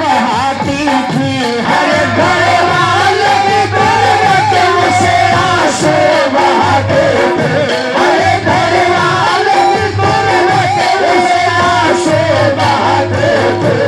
बहाती थी, हर घर वाले की गुर्बत से आंसू बहाते थे, हर घर वाले की गुर्बत से आंसू बहाते थे।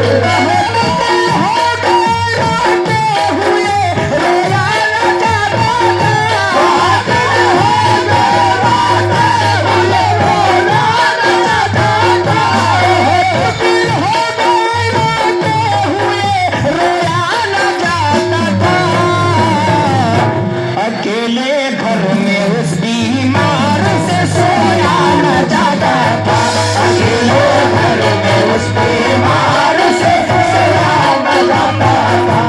अकेले घर में उस बीमार से सोया न जाता था, अकेले घर में उस बीमार से सोया न जाता था,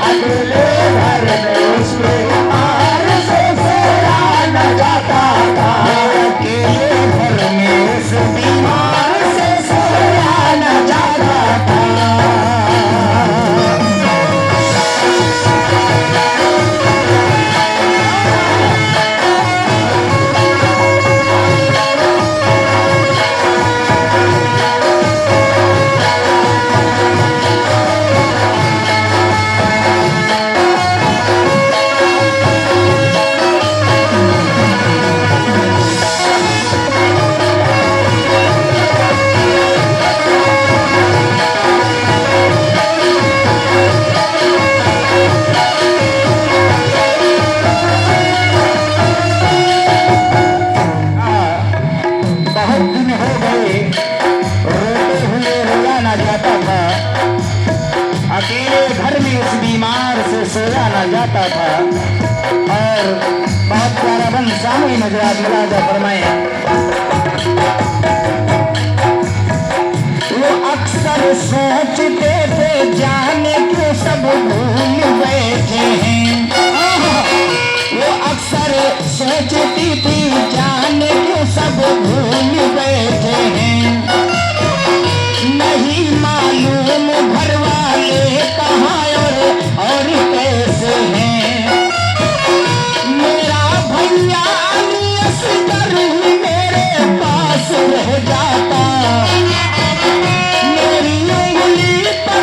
अकेले घर में उस बीमार से सोया न जाता था, अकेले घर में उस बीमार से सोया न जाता था। बहुत दिन हो गए रोते हुए रोया ना जाता था, अकेले घर में उस बीमार से सोया ना जाता था। और बहुत प्यारा बन सामूही नजरात मुलाजा फरमाए। वो अक्सर सोचते थे जाने क्यों सब भूल बैठे हैं, वो अक्सर सोचती थी जाने क्यों सब भूल बैठे हैं, नहीं मालूम घर वाले कहाँ और कैसे हैं, मेरा भैया असगर ही मेरे पास रह जाता, मेरी उंगली पर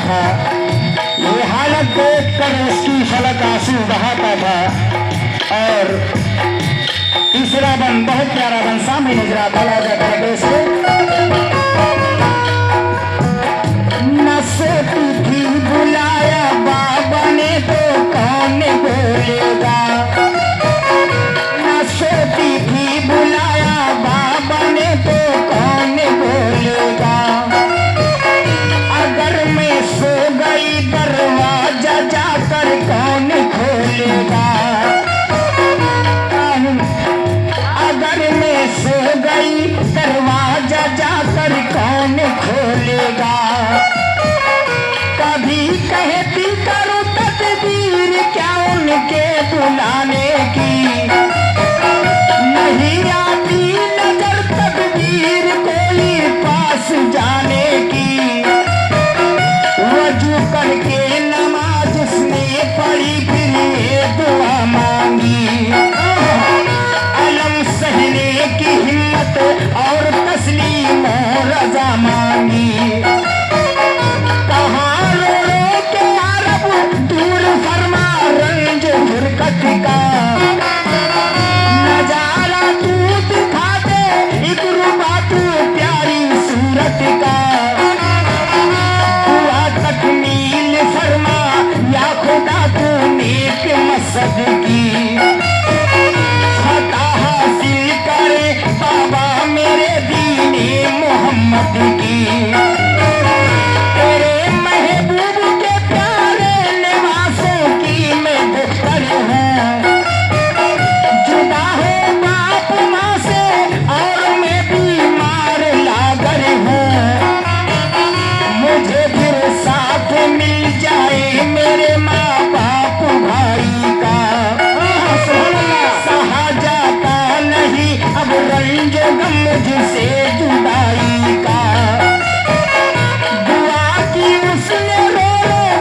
था। ये हालत देखकर उसकी फलक आंसू बहाता था। और तीसरा बन, बहुत प्यारा बन सामने नजर आता है देश न सोती थी बुलाया बाबा ने तो कौन बोलेगा। न सोती थी बुलाया बाबा ने तो कौन बोलेगा। अगर मैं सो गई दरवाजा जाकर कौन खोलेगा। अगर मैं सो गई दरवाजा जाकर कौन खोलेगा। कभी कहती करो तदबीर क्या उनके बुलाने की। नहीं आती नजर तदबीर कोई पास जाने की। वजू करके नमाज उसने पढ़ी फिर ये दुआ मांगी। अलम सहने की हिम्मत और तस्लीम और रजा मांगी। का नजारा तू दिखा दे एक रूबा तू प्यारी सूरत का। हुआ तकमील फरमा या खुदा तू नेक मकसद की। फतह हासिल करे बाबा मेरे दीने मोहम्मद की। तेरे महबूब के प्यारे लिबासों की मैं दुख्तर हूँ। मुझसे जुदाई का दुआ की उसने रो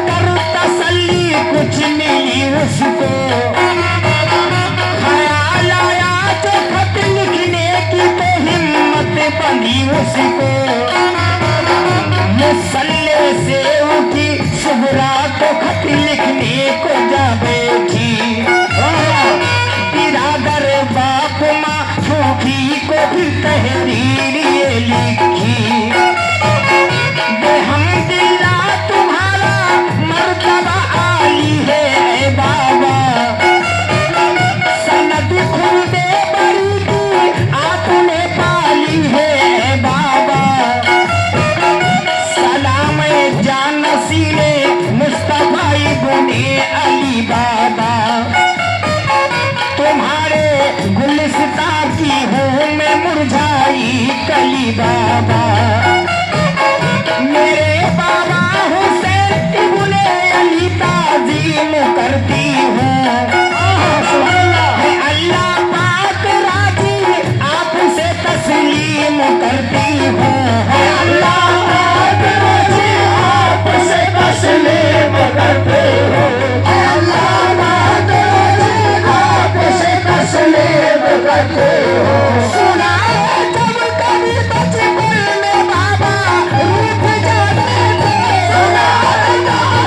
कर तसल्ली कुछ मिली उसको। ख्याल आया तो खत लिखने की तो हिम्मत बनी उसको। मुसल्ले से उठी सुबरा तो खत लिखने को जा बैठी। बिरादर बाप माँ फूफी को भी तहरीर ये लिखी। बेहमदिल्लाह तुम्हारा मर्तबा आली है बाबा। सनद खुदे बरी की आपने पाली है बाबा। सलाम जानसीले मुस्तफा इब्ने अली बाबा। तुम्हारे गुलिस्ता की हूँ मैं मुरझाई कली बाबा। मेरे बाबा हुसैन इब्ने अली ताज़ीम करती हूँ। अल्लाह पाक राजी आपसे तस्लीम करती हूँ। अल्लाह पाक राजी आपसे तस्लीम करती हूँ। अल्लाह पाक राजी आपसे तस्लीम करती हूँ। सुना जब कभी बचपन में बाबा रूठ जाते थे। सुना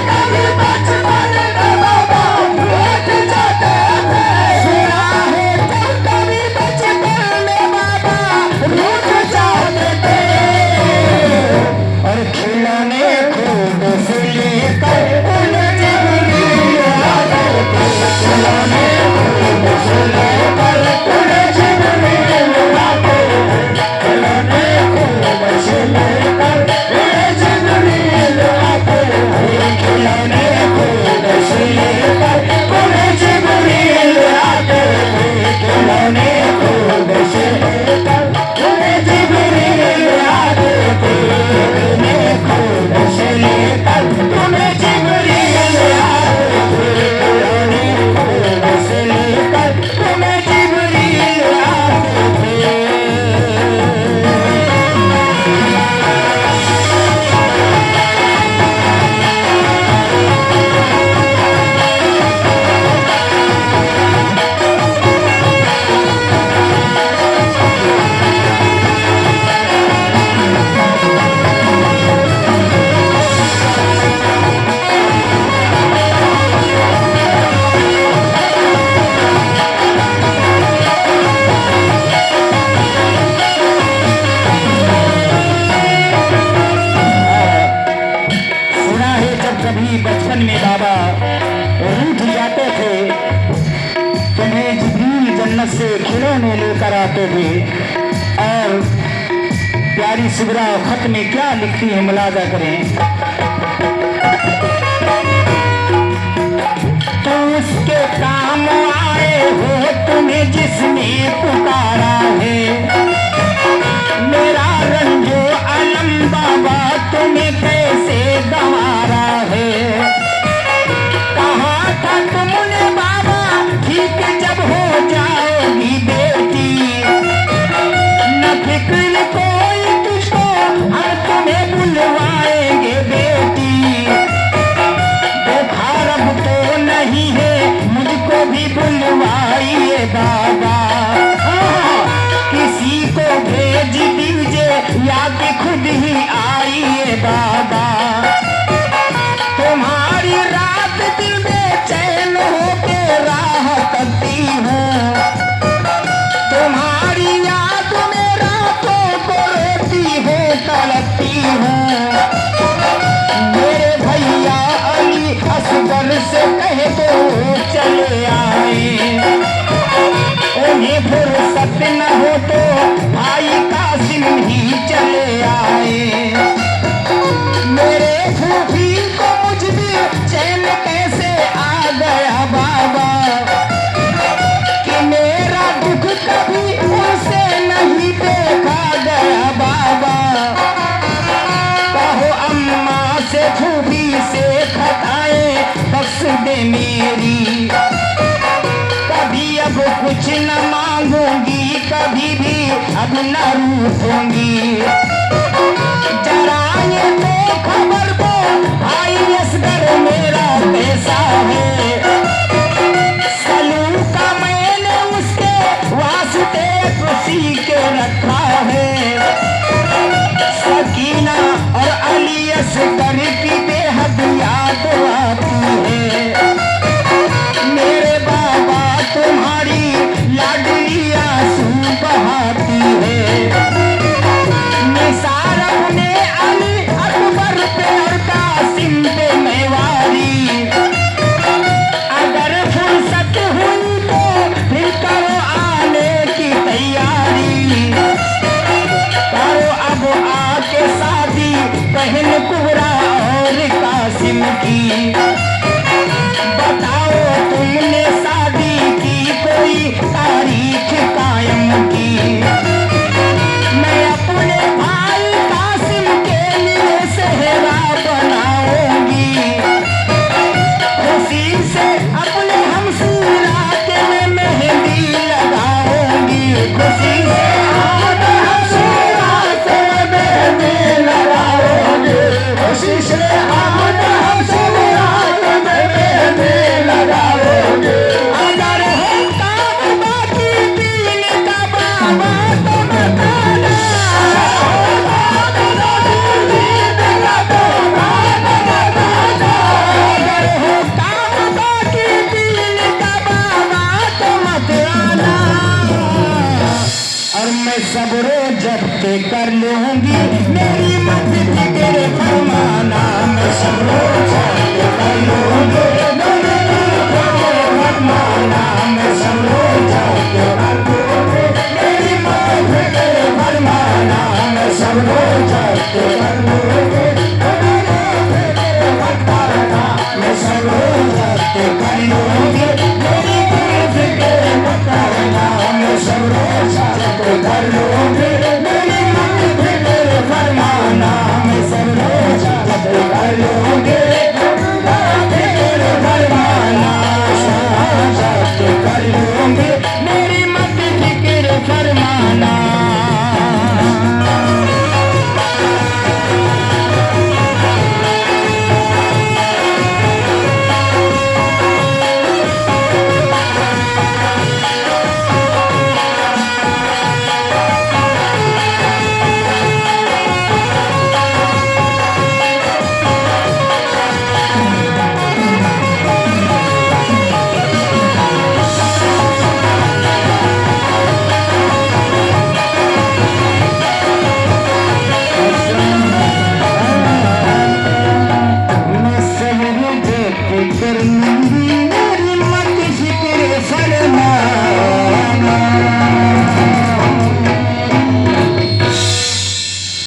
कभी बचपन में बाबा यहाँ से खिलौने लेकर आते थे। और प्यारी सुगरा खत में क्या लिखती है, मुलाजा करें। तो उसके काम आए हो तुम्हें जिसने पुकारा है, मेरा रंजो अलम बाबा तुम्हें कैसे गंवारा है। कहा था तुमने बाबा ठीक जब हो जाएगी बेटी, न फिक्र कोई तुझको हम तुम्हें बुलवाएंगे बेटी। बुखार अब तो नहीं है मुझको भी बुलवाइए बाबा, किसी को भेज दीजिए या कि खुद ही आइए बाबा। तुम्हारी रात दिन बेचैन होके राह करती हूँ, तुम्हारी याद में रातों को रोती हूँ तड़पती हूँ। मेरे भैया अली असगर से कह दो चले आए, उन्हें फुर्सत न हो तो भाई कासिम ही चले आए। मेरे फूफी को मुझ भी चैन कैसे आ गया बाबा, कि मेरा दुख कभी उनसे नहीं देखा गया बाबा। कहो अम्मा से फूफी से खताएं बख्श दे मेरी, कभी अब कुछ न मांगूंगी, कभी भी अब न रूठूंगी। जरा ये तो खबर दो भाई असगर मेरा कैसा है, सलू का मैंने उसके वास्ते खुशी के रखा है। सकीना और अली असगर की बेहद याद आती है, मेरे बाबा तुम्हारी लाडली आंसू बहाती है। निसार अपने अली अकबर पे और कासिम पे मेवारी, अगर फुर्सत हुई तो फिर करो आने की तैयारी। करो अब आके शादी बहन कुबरा और कासिम की, बताओ तुमने शादी की कोई तारीख कायम की। मैं अपने भाई कासिम के लिए सेहरा बनाऊंगी, खुशी से अपने हमसूरा के में मेहंदी लगाऊंगी, खुशी से अपने हमसूरा के मेहंदी लगाऊंगी, खुशी से अपने हमसूरा के मेहंदी लगाऊंगी। अगर है काम बाकी पीने का बाबा तो बताना, अगर है काम बाकी पीने का बाबा तो मत आना। और मैं सब रोज जब्त कर लूंगी, मेरी मत फिक्र फरमाना, मैं सब रोज जब्त कर लूंगी।